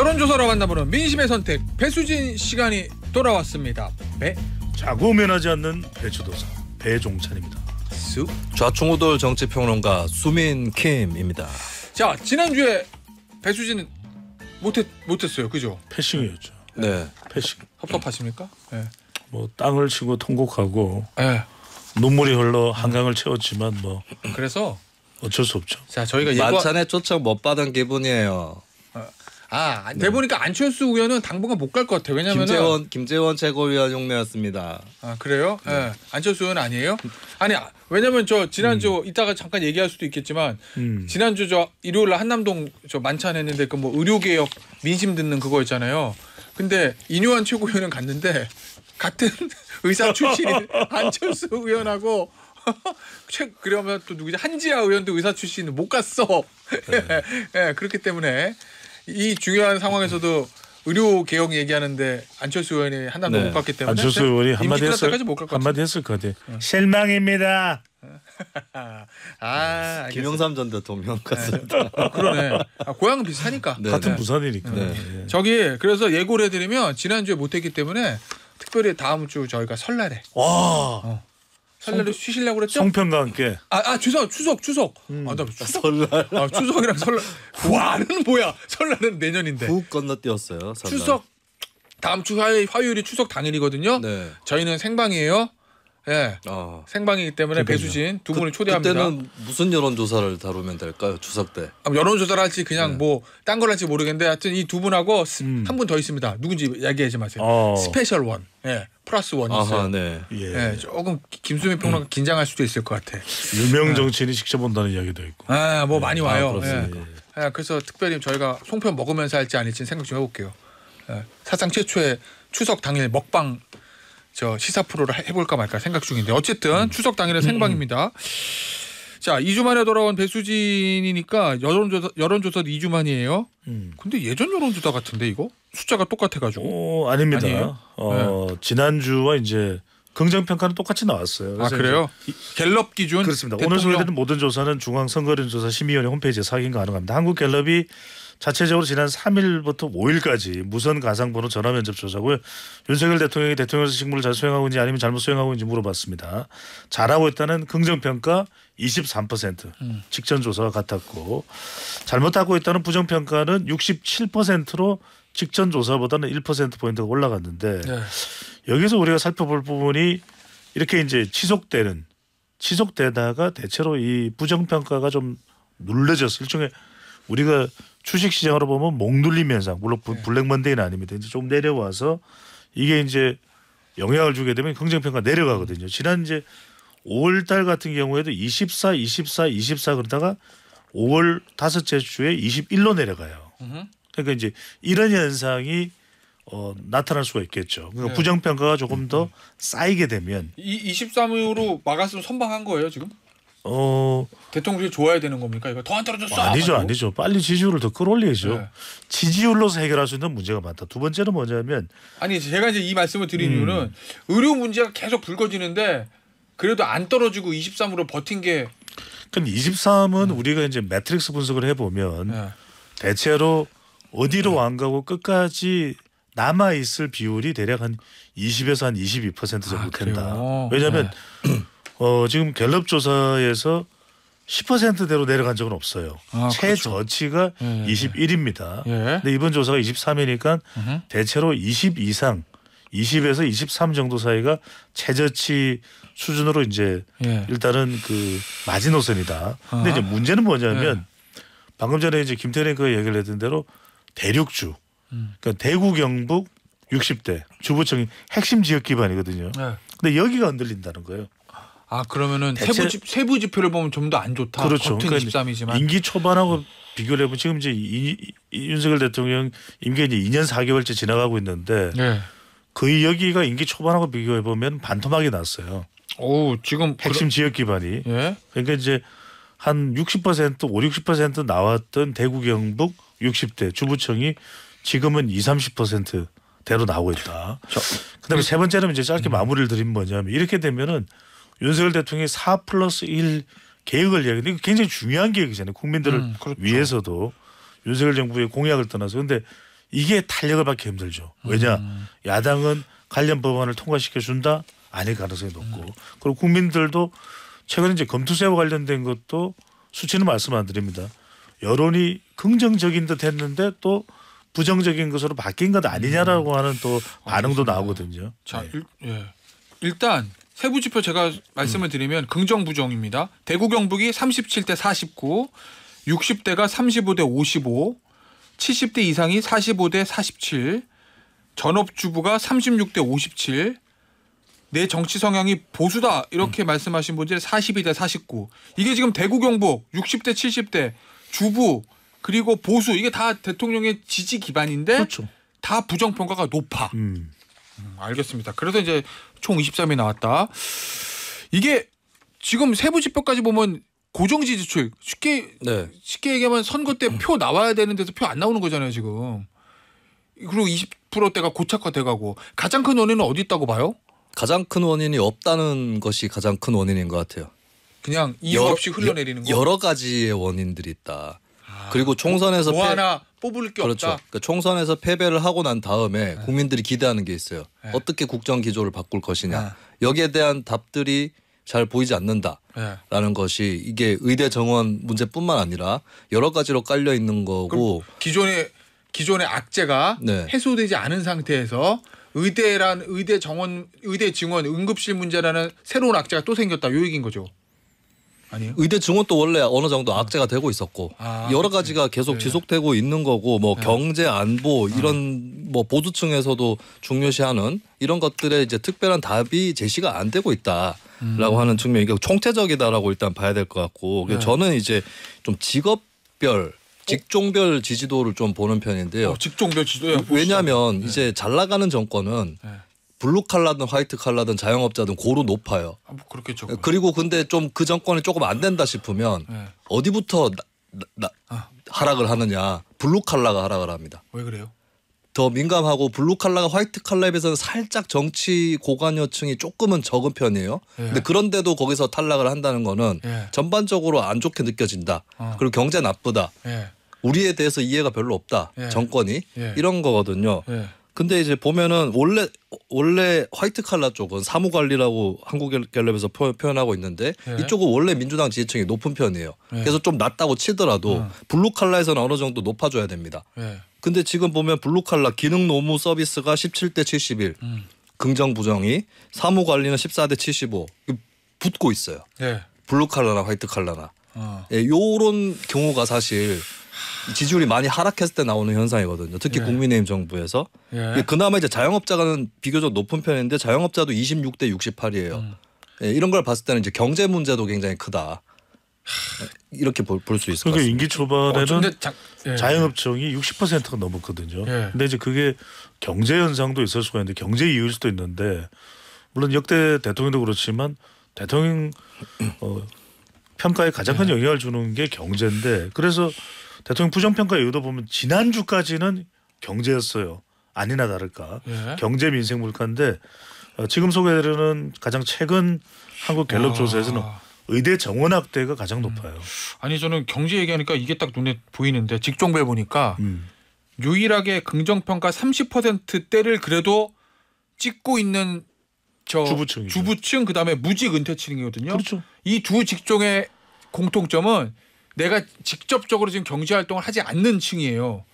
여론조사로 만나보는 민심의 선택 배수진 시간이 돌아왔습니다. 자고 면하지 않는 배추도사 배종찬입니다. 좌충우돌 정치평론가 수민킴입니다. 자, 지난주에 배수진은 못했어요, 그죠? 패싱이었죠. 네, 패싱. 섭섭하십니까? 네. 뭐 땅을 치고 통곡하고 네. 눈물이 흘러 한강을 채웠지만 뭐 그래서 어쩔 수 없죠. 자, 저희가 만찬에 초청 못 받은 기분이에요. 내보니까 안철수 의원은 당분간 못 갈 것 같아요. 왜냐면은 김재원 최고위원 흉내였습니다. 아, 그래요? 네. 안철수 의원 아니에요? 아니, 왜냐면 저 지난주 이따가 잠깐 얘기할 수도 있겠지만 지난주 저 일요일 날 한남동 저 만찬 했는데 그 뭐 의료개혁 민심 듣는 그거 있잖아요. 근데 인효한 최고위원은 갔는데 같은 의사 출신 안철수 의원하고 그러면 또 누구지? 한지아 의원도 의사 출신은 못 갔어. 네, 그렇기 때문에 이 중요한 상황에서도 의료 개혁 얘기하는데 안철수 의원이 한남동 못 갔기 때문에 안철수 의원이 한마디 했을 것 같아요. 실망입니다. 김영삼 전 대통령 같습니다. 그러네. 고향은 비슷하니까. 같은 부산이니까. 네. 저기 그래서 예고를 해드리면 지난주에 못했기 때문에 특별히 다음 주 저희가 설날에 설날에 쉬시려고 그랬죠? 송편과 함께. 추석. 나 추석. 설날. 추석이랑 설날. 와는 뭐야? 설날은 내년인데. 훅 건너뛰었어요. 설날. 추석 다음 주 화요일이 추석 당일이거든요. 네. 저희는 생방이에요. 예. 생방이기 때문에 배수진 두 분을 초대합니다. 그때는 무슨 여론조사를 다루면 될까요? 추석 때. 여론조사를 할지 그냥 뭐 딴 걸 할지 모르겠는데 하여튼 이 두 분하고 한 분 더 있습니다. 누군지 얘기하지 마세요. 스페셜 원. 예. 플러스 원이 있어요. 네. 예. 조금 김수민 평론가 긴장할 수도 있을 것 같아. 유명 정치인이 직접 온다는 이야기도 있고. 뭐 많이 와요. 그렇습니다. 그래서 특별히 저희가 송편 먹으면서 할지 아닐지 생각 좀 해볼게요. 사상 최초의 추석 당일 먹방 저 시사 프로를 해볼까 말까 생각 중인데 어쨌든 추석 당일에 생방입니다. 자, 2주 만에 돌아온 배수진이니까 여론조사도 2주 만이에요. 근데 예전 여론조사 같은데 이거 숫자가 똑같아가지고. 아닙니다. 아니에요? 지난주와 이제 긍정평가는 똑같이 나왔어요. 그래요? 갤럽 기준? 그렇습니다. 오늘 소개되는 모든 조사는 중앙선거론조사심의위원회 홈페이지에서 확인 가능합니다. 한국갤럽이 자체적으로 지난 3일부터 5일까지 무선 가상번호 전화면접 조사고요. 윤석열 대통령이 대통령에서 직무를 잘 수행하고 있는지 아니면 잘못 수행하고 있는지 물어봤습니다. 잘하고 있다는 긍정평가 23%, 직전 조사와 같았고 잘못하고 있다는 부정평가는 67%로 직전 조사보다는 1%포인트가 올라갔는데 여기서 우리가 살펴볼 부분이 이렇게 이제 지속되다가 대체로 이 부정평가가 좀 눌러졌어. 일종의 우리가 주식시장으로 보면 목눌림 현상, 물론 블랙먼데이는 아닙니다. 이제 좀 내려와서 이게 이제 영향을 주게 되면 긍정평가 내려가거든요. 지난 이제 5월달 같은 경우에도 24 그러다가 5월 다섯째 주에 21로 내려가요. 그러니까 이제 이런 현상이 나타날 수가 있겠죠. 그러니까 부정평가가 조금 더 쌓이게 되면 23으로 막았으면 선방한 거예요 지금? 대통령이 좋아야 되는 겁니까? 이거 더 안 떨어졌어? 아니죠. 빨리 지지율을 더 끌어올려야죠. 지지율로서 해결할 수 있는 문제가 많다. 두 번째는 뭐냐면 제가 이제 이 말씀을 드린 이유는 의료 문제가 계속 불거지는데 그래도 안 떨어지고 23으로 버틴 게. 그럼 23은 우리가 이제 매트릭스 분석을 해보면 대체로 어디로 안 가고 끝까지 남아 있을 비율이 대략 한 20에서 한 22% 정도 된다. 왜냐하면 지금 갤럽 조사에서 10%대로 내려간 적은 없어요. 최저치가 21입니다. 근데 이번 조사가 23이니까 대체로 20 이상, 20에서 23 정도 사이가 최저치 수준으로 이제 일단은 그 마지노선이다. 근데 이제 문제는 뭐냐면 방금 전에 이제 김태년 그 얘기를 했던 대로 대륙주, 그러니까 대구 경북 60대 주부청이 핵심 지역 기반이거든요. 근데 여기가 흔들린다는 거예요. 그러면은 세부 지표를 보면 좀 더 안 좋다. 그렇죠. 겉은 그러니까 23이지만 임기 초반하고 비교를 해보면 지금 이제 윤석열 대통령 임기 이제 2년 4개월째 지나가고 있는데 거의 여기가 임기 초반하고 비교해 보면 반토막이 났어요. 지금 핵심 지역 기반이. 그러니까 이제 한 60% 50-60% 나왔던 대구 경북 60대 주부청이 지금은 20-30%대로 나오고 있다. 그다음에 세 번째는 이제 짧게 마무리를 드리면 뭐냐면 이렇게 되면은 윤석열 대통령이 4+1 계획을 이야기하는데 굉장히 중요한 계획이잖아요. 국민들을 그렇죠. 위해서도 윤석열 정부의 공약을 떠나서. 그런데 이게 탄력을 받기 힘들죠. 왜냐 야당은 관련 법안을 통과시켜준다 아닐 가능성이 높고 그리고 국민들도 최근에 이제 검투세와 관련된 것도 수치는 말씀 안 드립니다. 여론이 긍정적인 듯 했는데 또 부정적인 것으로 바뀐 것 아니냐라고 하는 또 반응도 나오거든요. 자, 일단 세부지표 제가 말씀을 드리면 긍정 부정입니다. 대구 경북이 37대 49, 60대가 35대 55, 70대 이상이 45대 47, 전업주부가 36대 57, 내 정치 성향이 보수다 이렇게 말씀하신 분들이 42대 49. 이게 지금 대구 경북 60대 70대 주부 그리고 보수 이게 다 대통령의 지지 기반인데 그렇죠. 다 부정평가가 높아. 알겠습니다. 그래서 이제 총 23이 나왔다. 이게 지금 세부지표까지 보면 고정지지율 쉽게 얘기하면 선거 때 표 나와야 되는 데서 표 안 나오는 거잖아요 지금. 그리고 20%대가 고착화돼가고 가장 큰 원인은 어디 있다고 봐요? 가장 큰 원인이 없다는 것이 가장 큰 원인인 것 같아요. 그냥 이유 없이 흘러내리는 거. 여러 가지의 원인들이 있다. 그리고 총선에서 뭐 하나 뽑을 게 그렇죠. 없다. 그러니까 총선에서 패배를 하고 난 다음에 국민들이 기대하는 게 있어요. 어떻게 국정 기조를 바꿀 것이냐. 여기에 대한 답들이 잘 보이지 않는다라는 것이 이게 의대 정원 문제뿐만 아니라 여러 가지로 깔려 있는 거고. 기존의 악재가 해소되지 않은 상태에서 의대 정원, 의대 증원, 응급실 문제라는 새로운 악재가 또 생겼다. 요 얘기인 거죠. 아니요. 의대 증원도 원래 어느 정도 악재가 되고 있었고 여러 가지가 계속 지속되고 있는 거고 뭐 경제 안보 이런 뭐 보수층에서도 중요시하는 이런 것들에 이제 특별한 답이 제시가 안 되고 있다라고 하는 측면이 총체적이다라고 일단 봐야 될 것 같고 저는 이제 좀 직업별 직종별 지지도를 좀 보는 편인데요. 직종별 지지도요. 왜냐하면 이제 잘 나가는 정권은 블루 칼라든 화이트 칼라든 자영업자든 고루 높아요. 뭐 그렇겠죠. 그리고 근데 좀 그 정권이 조금 안 된다 싶으면 어디부터 하락을 하느냐. 블루 칼라가 하락을 합니다. 왜 그래요? 더 민감하고 블루 칼라가 화이트 칼라에 비해서는 살짝 정치 고관여층이 조금은 적은 편이에요. 근데 그런데도 거기서 탈락을 한다는 거는 전반적으로 안 좋게 느껴진다. 그리고 경제 나쁘다. 우리에 대해서 이해가 별로 없다. 정권이 이런 거거든요. 근데 이제 보면은 원래 화이트 칼라 쪽은 사무관리라고 한국갤럽에서 표현하고 있는데 이쪽은 원래 민주당 지지층이 높은 편이에요. 그래서 좀 낮다고 치더라도 블루 칼라에서는 어느 정도 높아줘야 됩니다. 근데 지금 보면 블루 칼라 기능 노무 서비스가 17대 71, 긍정 부정이 사무관리는 14대 75 붙고 있어요. 블루 칼라나 화이트 칼라나 요런 경우가 사실 지지율이 많이 하락했을 때 나오는 현상이거든요. 특히 국민의힘 정부에서. 그나마 이제 자영업자는 비교적 높은 편인데 자영업자도 26대 68이에요. 이런 걸 봤을 때는 이제 경제 문제도 굉장히 크다. 이렇게 볼 수 있을 것 그러니까 같습니다. 임기 초반에는 자영업청이 60%가 넘었거든요. 근데 이제 그게 경제 현상도 있을 수가 있는데 경제 이유일 수도 있는데 물론 역대 대통령도 그렇지만 대통령 평가에 가장 큰 영향을 주는 게 경제인데 그래서 대통령 부정평가 이유도 보면 지난주까지는 경제였어요. 아니나 다를까. 경제 민생 물가인데 지금 소개되는 가장 최근 한국 갤럽 조사에서는 의대 정원 확대가 가장 높아요. 아니 저는 경제 얘기하니까 이게 딱 눈에 보이는데 직종별 보니까 유일하게 긍정평가 30%대를 그래도 찍고 있는 주부층 그다음에 무직 은퇴층이거든요. 그렇죠. 이 두 직종의 공통점은 내가 직접적으로 지금 경제 활동을 하지 않는 층이에요.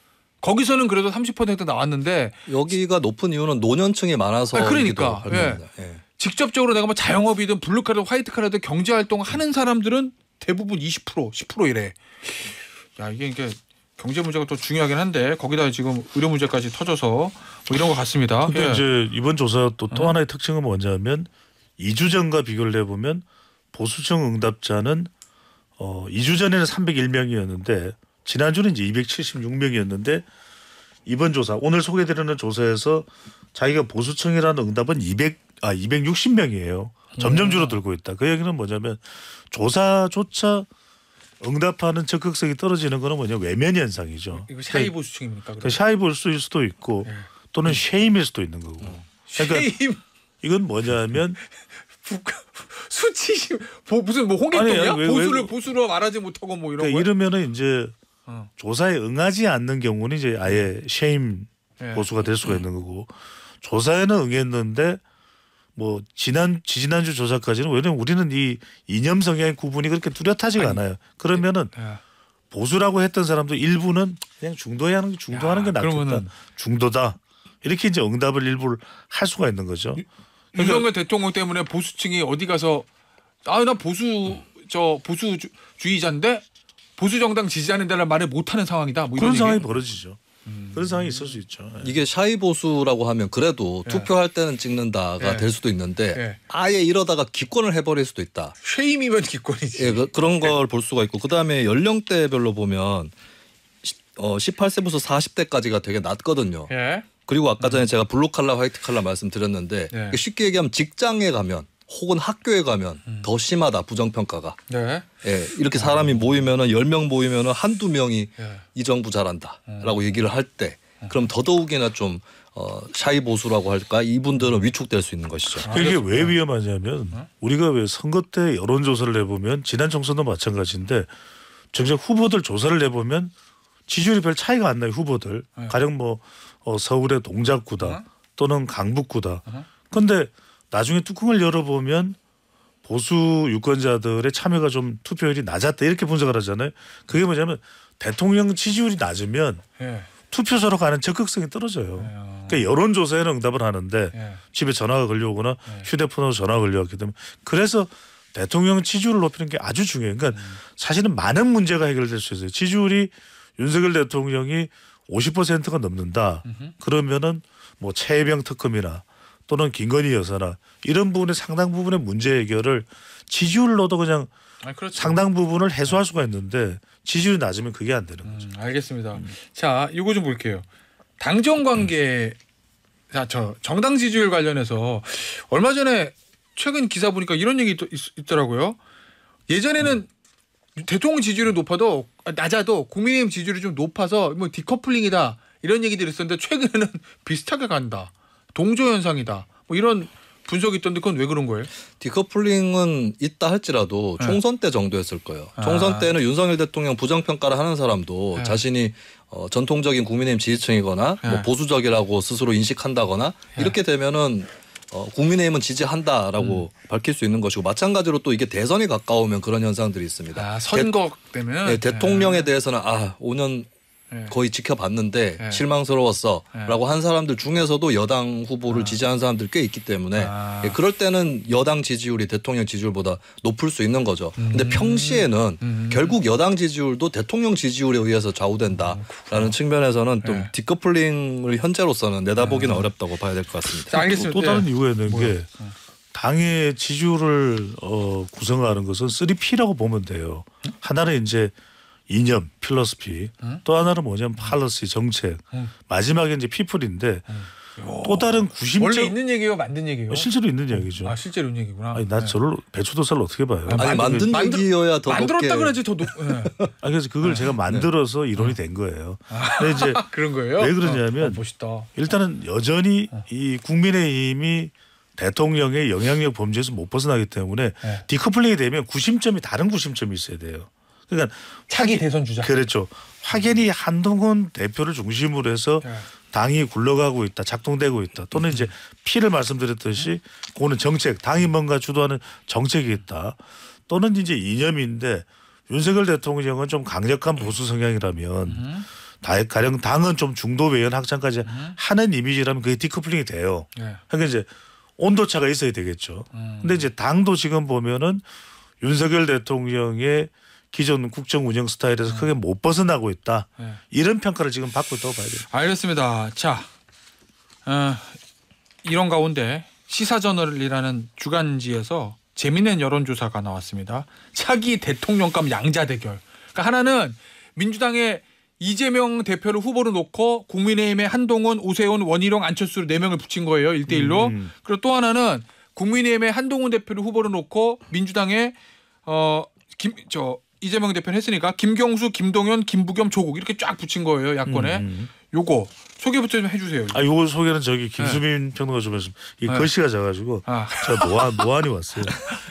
거기서는 그래도 30% 나왔는데 여기가 높은 이유는 노년층이 많아서 그러니까 직접적으로 내가 뭐 자영업이든 블루칼라든 화이트칼라든 경제 활동을 하는 사람들은 대부분 20% 10% 이래. 야 이게 경제 문제가 또 중요하긴 한데 거기다 지금 의료 문제까지 터져서 뭐 이런 것 같습니다. 근데 이제 이번 조사 또 하나의 특징은 뭐냐면 2주 전과 비교를 해보면 보수층 응답자는 2주 전에는 301명이었는데 지난주는 이제 276명이었는데 이번 조사 오늘 소개드리는 조사에서 자기가 보수층이라는 응답은 260명이에요. 점점 줄어들고 있다. 그 얘기는 뭐냐면 조사조차 응답하는 적극성이 떨어지는 거는 뭐냐 외면 현상이죠. 이거 샤이 보수층입니까? 그러니까 샤이 보수일 수도 있고 또는 쉐임일 수도 있는 거고. 그러니까 쉐임. 이건 뭐냐면 수치심 무슨 뭐 홍길동이야? 보수로 말하지 못하고 뭐 이런 그러니까 거. 이러면은 이제 조사에 응하지 않는 경우는 이제 아예 쉐임 예. 보수가 될 수가 있는 거고 조사에는 응했는데 뭐 지난주 조사까지는 왜냐면 우리는 이 이념 성향의 구분이 그렇게 뚜렷하지가 않아요. 그러면은 예. 보수라고 했던 사람도 일부는 그냥 중도하는 게 낫겠다. 그러면은 중도다. 이렇게 이제 응답을 일부를 할 수가 있는 거죠. 윤석열 대통령 때문에 보수층이 어디 가서 나 보수주의자인데 보수 정당 지지하는 데를 말을 못하는 상황이다. 뭐 이런 그런 얘기? 상황이 벌어지죠. 그런 상황이 있을 수 있죠. 예. 이게 샤이 보수라고 하면 그래도 예. 투표할 때는 찍는다가 예. 될 수도 있는데 예. 아예 이러다가 기권을 해버릴 수도 있다. 쉐임이면 기권이지. 예, 그런 걸 볼 수가 있고 그다음에 연령대별로 보면 18세부터 40대까지가 되게 낮거든요. 예. 그리고 아까 전에 제가 블루 칼라, 화이트 칼라 말씀드렸는데 네. 쉽게 얘기하면 직장에 가면 혹은 학교에 가면 더 심하다 부정평가가. 네. 예, 이렇게 사람이 모이면은 10명 모이면은 한두 명이 예. 이 정부 잘한다라고 얘기를 할 때 그럼 더더욱이나 좀 샤이 보수라고 할까 이분들은 위축될 수 있는 것이죠. 이게 왜 위험하냐면 우리가 왜 선거 때 여론조사를 해보면 지난 총선도 마찬가지인데 정작 후보들 조사를 해보면 지지율이 별 차이가 안 나요. 후보들. 가령 뭐 서울의 동작구다 또는 강북구다. 그런데 나중에 뚜껑을 열어보면 보수 유권자들의 참여가 좀 투표율이 낮았다 이렇게 분석을 하잖아요. 그게 뭐냐면 대통령 지지율이 낮으면 예. 투표소로 가는 적극성이 떨어져요. 그러니까 여론조사에는 응답을 하는데 예. 집에 전화가 걸려오거나 휴대폰으로 전화가 걸려왔기 때문에 그래서 대통령 지지율을 높이는 게 아주 중요해요. 그러니까 사실은 많은 문제가 해결될 수 있어요. 지지율이 윤석열 대통령이 50%가 넘는다. 그러면은 뭐 최혜병 특검이나 또는 김건희 여사나 이런 부분의 상당 부분의 문제 해결을 지지율로도 그냥 그렇죠. 상당 부분을 해소할 수가 있는데 지지율이 낮으면 그게 안 되는 거죠. 알겠습니다. 자, 이거 좀 볼게요. 당정 관계, 정당 지지율 관련해서 얼마 전에 최근 기사 보니까 이런 얘기 있더라고요. 예전에는 대통령 지지율이 낮아도 국민의힘 지지율이 좀 높아서 뭐 디커플링이다 이런 얘기들이 있었는데 최근에는 비슷하게 간다. 동조 현상이다. 뭐 이런 분석이 있던데 그건 왜 그런 거예요? 디커플링은 있다 할지라도 총선 때 정도였을 거예요. 총선 때는 윤석열 대통령 부정평가를 하는 사람도 자신이 전통적인 국민의힘 지지층이거나 뭐 보수적이라고 스스로 인식한다거나 이렇게 되면은 국민의힘은 지지한다라고 밝힐 수 있는 것이고 마찬가지로 또 이게 대선이 가까우면 그런 현상들이 있습니다. 선거 때문에 대통령에 대해서는 5년 거의 지켜봤는데 실망스러웠어라고 한 사람들 중에서도 여당 후보를 지지하는 사람들 꽤 있기 때문에 그럴 때는 여당 지지율이 대통령 지지율보다 높을 수 있는 거죠. 근데 평시에는 결국 여당 지지율도 대통령 지지율에 의해서 좌우된다라는 측면에서는 좀 디커플링을 현재로서는 내다보기는 어렵다고 봐야 될 것 같습니다. 자, 알겠습니다. 또 다른 이유가 있는 게 당의 지지율을 구성하는 것은 3P라고 보면 돼요. 하나는 이제 이념, 필로소피, 또 하나는 뭐냐면 팔러시, 정책, 마지막에 이제 피플인데 또 다른 구심점 원래 있는 얘기예요, 만든 얘기예요? 실제로 있는 이야기죠. 실제로 있는 얘기구나. 아니 나 저를 배추도사를 어떻게 봐요? 아니 만든 얘기여야 더 만들었다 높게. 그러지 더 높. 그래서 그걸 제가 만들어서 이론이 된 거예요. 근데 이제 그런 거예요? 왜 그러냐면 멋있다. 일단은 여전히 이 국민의힘이 대통령의 영향력 범죄에서 못 벗어나기 때문에 디커플링이 되면 구심점이 다른 구심점이 있어야 돼요. 그러니까 차기 대선 주자. 그렇죠. 확연히 한동훈 대표를 중심으로 해서 당이 굴러가고 있다, 작동되고 있다. 또는 이제 P를 말씀드렸듯이 그거는 정책, 당이 뭔가 주도하는 정책이 있다. 또는 이제 이념인데 윤석열 대통령은 좀 강력한 보수 성향이라면 가령 당은 좀 중도 외연 확장까지 하는 이미지라면 그게 디커플링이 돼요. 그러니까 이제 온도차가 있어야 되겠죠. 근데 이제 당도 지금 보면은 윤석열 대통령의 기존 국정 운영 스타일에서 크게 못 벗어나고 있다. 이런 평가를 지금 받고 있다고 봐야 돼요. 알겠습니다. 자, 이런 가운데 시사저널이라는 주간지에서 재미있는 여론조사가 나왔습니다. 차기 대통령감 양자 대결. 그러니까 하나는 민주당의 이재명 대표를 후보로 놓고 국민의힘의 한동훈, 오세훈, 원희룡, 안철수로 4명을 붙인 거예요. 1대1로. 그리고 또 하나는 국민의힘의 한동훈 대표를 후보로 놓고 민주당의 이재명 대표는 했으니까 김경수, 김동연, 김부겸, 조국 이렇게 쫙 붙인 거예요. 야권에. 요거 소개부터 좀 해주세요. 아, 요거 소개는 저기 김수민 평론가 좀 했습니다. 이 글씨가 작아지고 제가 노안이 왔어요.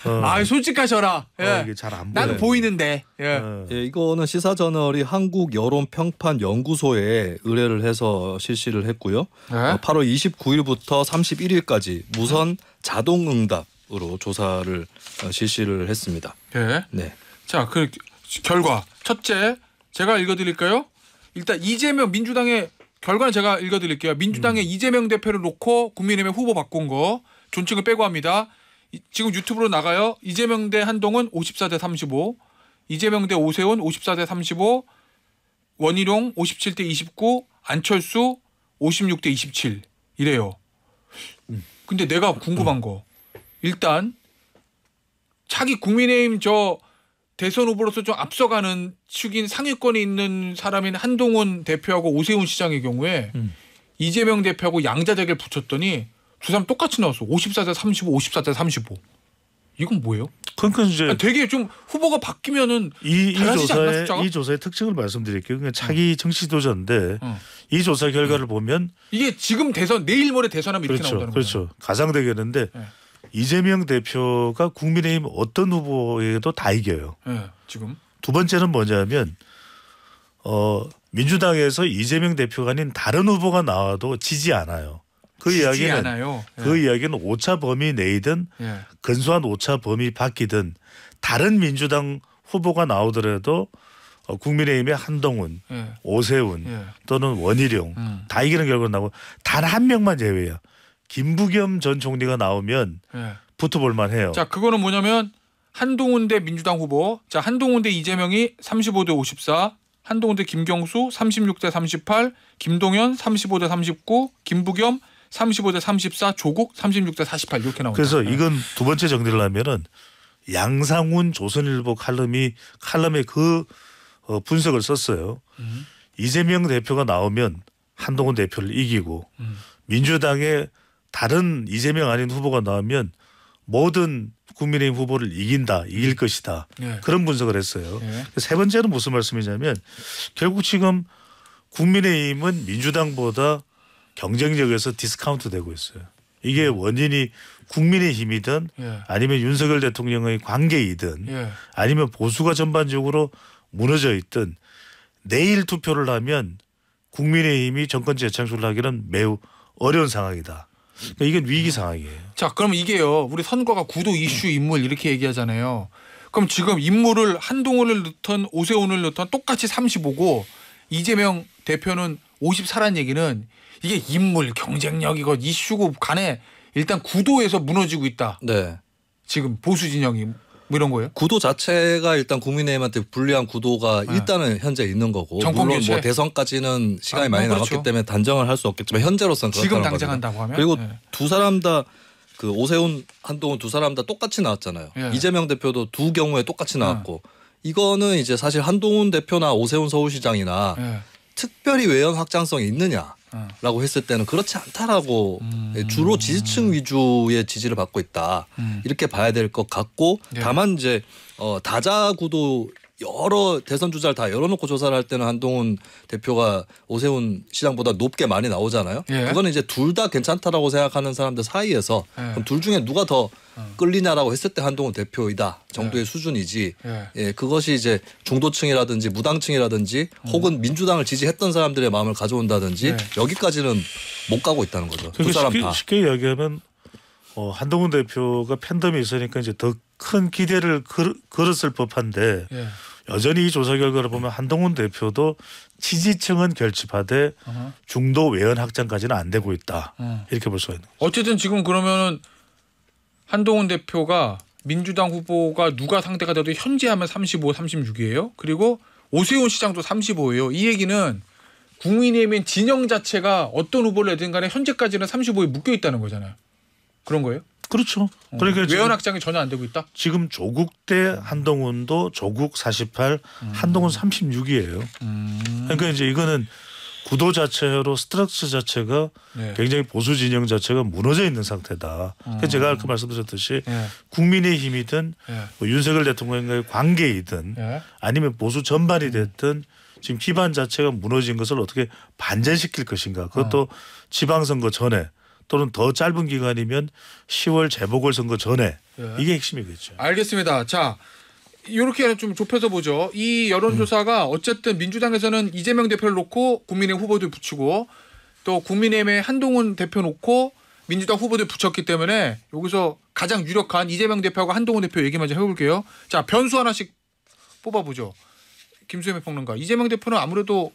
아, 솔직하셔라. 예. 이게 잘 안 보여요. 나는 보이는데. 예. 예, 이거는 시사저널이 한국여론평판연구소에 의뢰를 해서 실시를 했고요. 8월 29일부터 31일까지 무선 자동응답으로 조사를 실시를 했습니다. 네. 자, 그 결과 첫째 제가 읽어드릴까요? 일단 이재명 민주당의 결과는 제가 읽어드릴게요. 민주당의 이재명 대표를 놓고 국민의힘에 후보 바꾼 거 존칭을 빼고 합니다. 지금 유튜브로 나가요. 이재명 대 한동훈 54대 35, 이재명 대 오세훈 54대 35, 원희룡 57대 29, 안철수 56대 27 이래요. 근데 내가 궁금한 거 일단 차기 국민의힘 저 대선 후보로서 좀 앞서가는 축인 상위권에 있는 사람인 한동훈 대표하고 오세훈 시장의 경우에 이재명 대표하고 양자택일 붙였더니 두 사람 똑같이 나왔어. 54대 35, 54대 35. 이건 뭐예요? 그러니까 이제 되게 좀 후보가 바뀌면은 달라지지 않나 숫자가? 이 조사의 특징을 말씀드릴게요. 그러니까 차기 정치 지도자인데 이 조사 결과를 보면 이게 지금 대선 내일 모레 대선하면 이렇게 나온다는 거죠. 그렇죠. 가상대결인데 이재명 대표가 국민의힘 어떤 후보에게도 다 이겨요. 지금 두 번째는 뭐냐면 민주당에서 이재명 대표가 아닌 다른 후보가 나와도 지지 않아요. 그 이야기는 오차 범위 내이든 근소한 오차 범위 밖이든 다른 민주당 후보가 나오더라도 국민의힘의 한동훈, 오세훈 또는 원희룡 다 이기는 결과가 나고 단 한 명만 제외야. 김부겸 전 총리가 나오면 붙어볼 만해요. 자, 그거는 뭐냐면 한동훈 대 민주당 후보. 자, 한동훈 대 이재명이 35대 54, 한동훈 대 김경수 36대 38, 김동연 35대 39, 김부겸 35대 34, 조국 36대 48 이렇게 나옵니다. 그래서 이건 두 번째 정리를 하면은 양상훈 조선일보 칼럼에 그 분석을 썼어요. 이재명 대표가 나오면 한동훈 대표를 이기고 민주당의 다른 이재명 아닌 후보가 나오면 모든 국민의힘 후보를 이길 것이다. 그런 분석을 했어요. 세 번째는 무슨 말씀이냐면 결국 지금 국민의힘은 민주당보다 경쟁력에서 디스카운트 되고 있어요. 이게 원인이 국민의힘이든 아니면 윤석열 대통령의 관계이든 아니면 보수가 전반적으로 무너져 있든 내일 투표를 하면 국민의힘이 정권 재창출을 하기는 매우 어려운 상황이다. 그러니까 이건 위기 상황이에요. 자, 그럼 이게요. 우리 선거가 구도 이슈 인물 이렇게 얘기하잖아요. 그럼 지금 인물을 한동훈을 넣던 오세훈을 넣던 똑같이 35고 이재명 대표는 54란 얘기는 이게 인물 경쟁력이고 이슈고 간에 일단 구도에서 무너지고 있다. 네. 지금 보수 진영이 뭐 이런 거예요? 구도 자체가 일단 국민의힘한테 불리한 구도가 일단은 현재 있는 거고 물론 뭐 대선까지는 시간이 많이 남았기 때문에 단정을 할 수 없겠지만 현재로서는 지금 당장 한다고 하면 그리고 두 사람 다 그 오세훈 한동훈 두 사람 다 똑같이 나왔잖아요. 이재명 대표도 두 경우에 똑같이 나왔고 이거는 이제 사실 한동훈 대표나 오세훈 서울시장이나 특별히 외연 확장성이 있느냐라고 했을 때는 그렇지 않다라고 주로 지지층 위주의 지지를 받고 있다 이렇게 봐야 될 것 같고 다만 이제 다자구도 여러 대선 주자를 다 열어놓고 조사를 할 때는 한동훈 대표가 오세훈 시장보다 높게 많이 나오잖아요. 그거는 이제 둘 다 괜찮다라고 생각하는 사람들 사이에서 그럼 둘 중에 누가 더 끌리냐라고 했을 때 한동훈 대표이다 정도의 수준이지. 그것이 이제 중도층이라든지 무당층이라든지 혹은 민주당을 지지했던 사람들의 마음을 가져온다든지 여기까지는 못 가고 있다는 거죠. 두 사람 다. 쉽게 이야기하면 한동훈 대표가 팬덤이 있으니까 이제 더 큰 기대를 걸었을 법한데 여전히 이 조사 결과를 보면 한동훈 대표도 지지층은 결집하되 중도 외연 확장까지는 안 되고 있다. 이렇게 볼 수가 있는 거죠. 어쨌든 지금 그러면은 한동훈 대표가 민주당 후보가 누가 상대가 돼도 현재 하면 35, 36이에요. 그리고 오세훈 시장도 35예요. 이 얘기는 국민의힘의 진영 자체가 어떤 후보를 내든 간에 현재까지는 35에 묶여 있다는 거잖아요. 그런 거예요? 그렇죠. 그러니까 외연 확장이 전혀 안 되고 있다. 지금 조국 대 한동훈도 조국 48, 한동훈 36이에요. 그러니까 이제 이거는 구도 자체로 스트럭처 자체가 굉장히 보수 진영 자체가 무너져 있는 상태다. 그래서 제가 아까 말씀드렸듯이 국민의힘이든 뭐 윤석열 대통령과의 관계이든 아니면 보수 전반이 됐든 지금 기반 자체가 무너진 것을 어떻게 반전시킬 것인가. 그것도 지방선거 전에 또는 더 짧은 기간이면 10월 재보궐선거 전에 이게 핵심이겠죠. 알겠습니다. 자, 이렇게 좀 좁혀서 보죠. 이 여론조사가 어쨌든 민주당에서는 이재명 대표를 놓고 국민의힘 후보들 붙이고 또 국민의힘의 한동훈 대표 놓고 민주당 후보들 붙였기 때문에 여기서 가장 유력한 이재명 대표하고 한동훈 대표 얘기만 좀 해볼게요. 자, 변수 하나씩 뽑아보죠. 김수현 평론가. 이재명 대표는 아무래도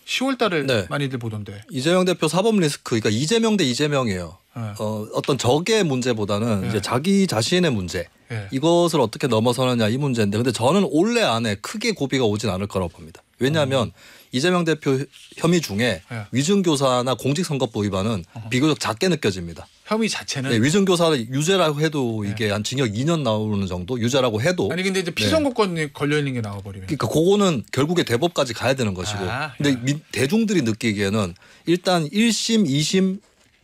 10월 달을 네. 많이들 보던데. 이재명 대표 사법 리스크, 그러니까 이재명 대 이재명이에요. 어떤 적의 문제보다는 이제 자기 자신의 문제. 이것을 어떻게 넘어서느냐 이 문제인데, 근데 저는 올해 안에 크게 고비가 오진 않을 거라고 봅니다. 왜냐하면 이재명 대표 혐의 중에 위증교사나 공직선거법 위반은 비교적 작게 느껴집니다. 혐의 자체는 네, 위증교사를 유죄라고 해도 이게 한 징역 2년 나오는 정도, 유죄라고 해도. 아니 근데 이제 피선거권이 걸려 있는 게 나와버리면. 그러니까 그거는 결국에 대법까지 가야 되는 것이고. 근데 대중들이 느끼기에는 일단 1심, 2심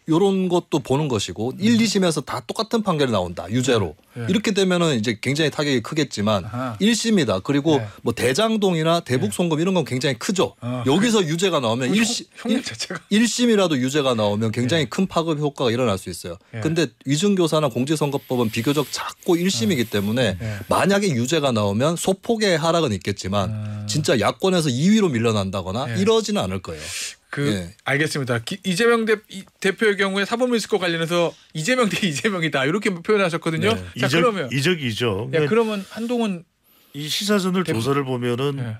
요런 것도 보는 것이고 1, 2심에서 다 똑같은 판결이 나온다. 유죄로. 이렇게 되면은 이제 굉장히 타격이 크겠지만 1심이다. 그리고 뭐 대장동이나 대북송금 이런 건 굉장히 크죠. 여기서 유죄가 나오면 1심이라도 유죄가 나오면 굉장히 큰 파급 효과가 일어날 수 있어요. 근데 위증교사나 공직선거법은 비교적 작고 1심이기 때문에 만약에 유죄가 나오면 소폭의 하락은 있겠지만 진짜 야권에서 2위로 밀려난다거나 이러지는 않을 거예요. 알겠습니다. 이재명 대표의 경우에 사법 리스크 관련해서 이재명 대 이재명이다 이렇게 표현하셨거든요. 네. 자, 그러면 이적이죠. 그러면 한동훈 이 시사전을 조사를 보면은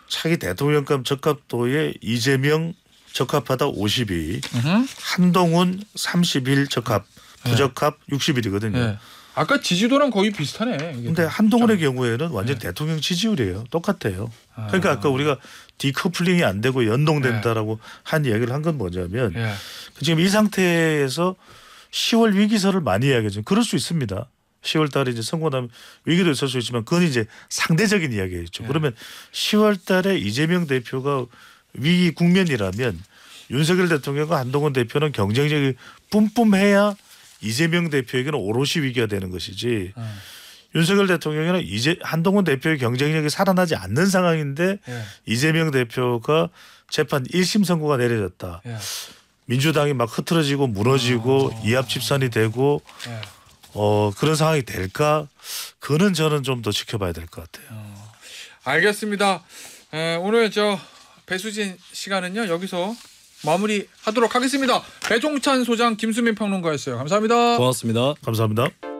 차기 대통령감 적합도에 이재명 적합하다 52, 한동훈 31 적합, 부적합 61이거든요. 아까 지지도랑 거의 비슷하네. 근데 한동훈의 경우에는 완전 대통령 지지율이에요. 똑같아요. 그러니까 아까 우리가 디커플링이 안 되고 연동된다라고 한 이야기를 한 건 뭐냐면 지금 이 상태에서 10월 위기설을 많이 이야기하죠. 그럴 수 있습니다. 10월 달에 이제 선거 나면 위기도 있을 수 있지만 그건 이제 상대적인 이야기겠죠. 그러면 10월 달에 이재명 대표가 위기 국면이라면 윤석열 대통령과 한동훈 대표는 경쟁력이 뿜뿜해야 이재명 대표에게는 오롯이 위기가 되는 것이지 윤석열 대통령이나 한동훈 대표의 경쟁력이 살아나지 않는 상황인데 이재명 대표가 재판 1심 선고가 내려졌다. 민주당이 막 흐트러지고 무너지고 이합집산이 되고 그런 상황이 될까? 그는 저는 좀 더 지켜봐야 될 것 같아요. 알겠습니다. 오늘 배수진 시간은요 여기서 마무리하도록 하겠습니다. 배종찬 소장, 김수민 평론가였어요. 감사합니다. 고맙습니다. 감사합니다.